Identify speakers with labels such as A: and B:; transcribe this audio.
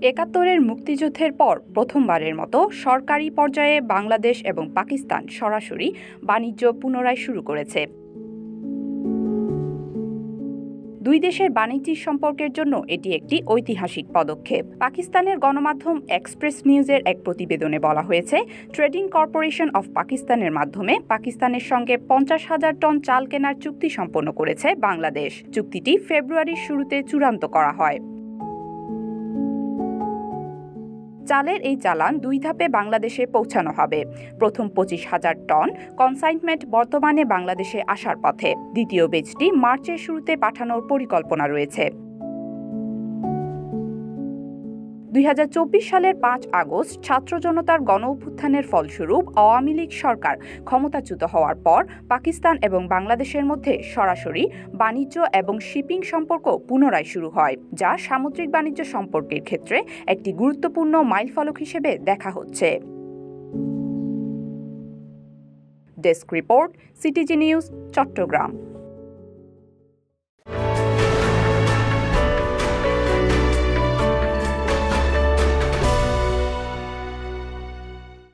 A: একাত্তরের মুক্তিযুদ্ধের পর প্রথমবারের মতো সরকারি পর্যায়ে বাংলাদেশ এবং পাকিস্তান সরাসরি বাণিজ্য পুনরায় শুরু করেছে। দুই দেশের বাণিজ্যিক সম্পর্কের জন্য এটি একটি ঐতিহাসিক পদক্ষেপ। পাকিস্তানের গণমাধ্যম এক্সপ্রেস নিউজের এক প্রতিবেদনে বলা হয়েছে, ট্রেডিং কর্পোরেশন অফ পাকিস্তানের মাধ্যমে পাকিস্তানের সঙ্গে 50,000 টন চাল কেনার চুক্তি সম্পন্ন করেছে বাংলাদেশ। চুক্তিটি ফেব্রুয়ারির শুরুতে চূড়ান্ত করা হয়। চালের এই চালান দুই ধাপে বাংলাদেশে পৌঁছানো হবে। প্রথম 25,000 টন কনসাইনমেন্ট বর্তমানে বাংলাদেশে আসার পথে। দ্বিতীয় ব্যাচটি মার্চের শুরুতে পাঠানোর পরিকল্পনা রয়েছে। 2024 সালের 5 আগস্ট ছাত্র জনতার গণঅভ্যুত্থানের ফলস্বরূপ আওয়ামী লীগ সরকার ক্ষমতাচ্যুত হওয়ার পর পাকিস্তান এবং বাংলাদেশের মধ্যে সরাসরি বাণিজ্য এবং শিপিং সম্পর্ক পুনরায় শুরু হয়, যা সামুদ্রিক বাণিজ্য সম্পর্কের ক্ষেত্রে একটি গুরুত্বপূর্ণ মাইলফলক হিসেবে দেখা হচ্ছে। Desk report, CTG news, Chittagong.